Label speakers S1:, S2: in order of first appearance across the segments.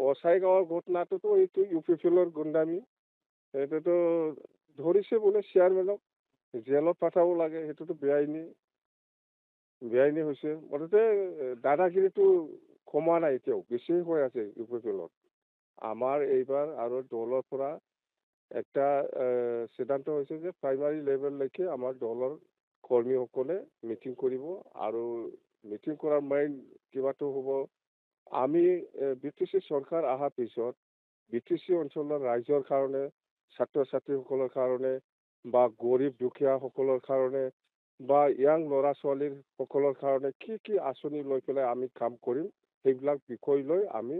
S1: অচাই গাঁৱৰ ঘটনাটোতো এইটো U P P এলৰ গুণ্ডামি এইটোতো ধৰিছে বোলে চেয়াৰমেনক জেলত পঠাব লাগে সেইটোতো বেআইনী হৈছে মুঠতে দাদাগিৰিটো কমা নাই এতিয়াও বেছি হৈ আছে ইউ পি পি এলত আমাৰ এইবাৰ আৰু দলৰ পৰা একটা সিদ্ধান্ত হৈছে যে প্ৰাইমাৰী লেভেললৈকে আমাৰ দলৰ কৰ্মীসকলে মিটিং কৰিব আৰু মিটিং কৰাৰ মেইন কিবাটো হ'ব আমি বি টি চি চৰকাৰ অহাৰ পিছত বি টি চি অঞ্চলৰ ৰাইজৰ কাৰণে ছাত্ৰ ছাত্ৰীসকলৰ কাৰণে বা গৰীব দুখীয়াসকলৰ কাৰণে বা ইয়াং ল'ৰা ছোৱালীৰ সকলৰ কাৰণে কি আঁচনি লৈ পেলাই আমি কাম কৰিম সেইবিলাক বিষয় লৈ আমি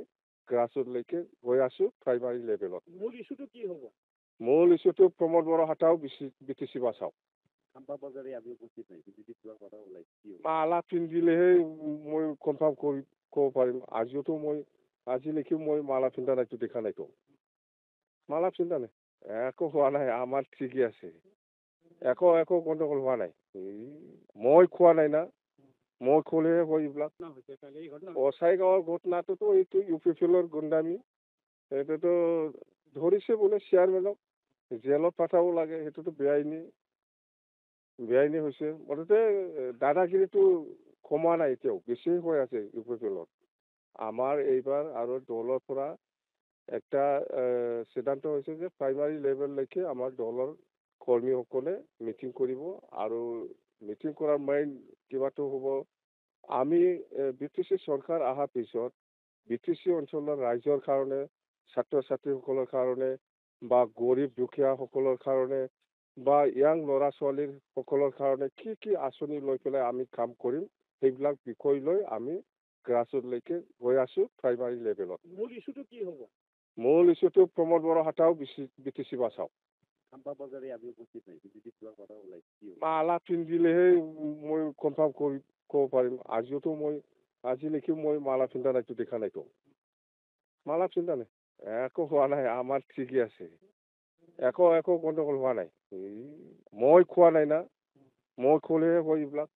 S1: গ্ৰাছৰুটলৈকে গৈ আছোঁ প্ৰাইমাৰী লেভেলত মূল ইছ্যুটো প্ৰমোদ বৰহাটাও বি টি চি বাছাও মালা পিন্ধিলেহে মই কনফাৰ্ম কৰি ক'ব পাৰিম আজিলৈকে মই মালা পিন্ধা নাইতো দেখা নাইতো মালা পিন্ধা নাই একো হোৱা নাই আমাৰ ঠিকেই আছে একো গণ্ডগোল হোৱা নাই মই খোৱা নাই না মই খোলেহে হয় এইবিলাক অচাই গাঁৱৰ ঘটনাটোতো এইটো ইউ পি পি এলৰ গুণ্ডামি এইটোতো ধৰিছে বোলে চেয়াৰমেনক জেলত পঠাব লাগে সেইটোতো বেআইনী হৈছে মুঠতে দাদাগিৰিটো কমা নাই এতিয়াও বেছি হৈ আছে ইউ পি পি এলত আমাৰ এইবাৰ আৰু দলৰ পৰা একটা সিদ্ধান্ত হৈছে যে প্ৰাইমাৰী লেভেললৈকে আমাৰ দলৰ কৰ্মীসকলে মিটিং কৰিব আৰু মিটিং কৰাৰ মেইন কিবাটো হ'ব আমি বি টি চি চৰকাৰ অহাৰ পিছত বি টি চি অঞ্চলৰ ৰাইজৰ কাৰণে ছাত্ৰ ছাত্ৰীসকলৰ কাৰণে বা গৰীব দুখীয়াসকলৰ কাৰণে বা ইয়াং ল'ৰা ছোৱালীৰ সকলৰ কাৰণে কি আঁচনি লৈ পেলাই আমি কাম কৰিম সেইবিলাক বিষয় লৈ আমি গ্ৰাছৰুটলৈকে গৈ আছোঁ প্ৰাইমাৰী লেভেলত মূল ইছ্যুটো প্ৰমোদ বৰহাটাও বি টি চি বাছাও মালা পিন্ধিলেহে মই কনফাৰ্ম কৰি ক'ব পাৰিম আজিলৈকে মই মালা পিন্ধা নাইতো দেখা নাইতো মালা পিন্ধা নাই একো হোৱা নাই আমাৰ ঠিকেই আছে একো গণ্ডগোল হোৱা নাই মই খোৱা নাই না মই খোলেহে হয় এইবিলাক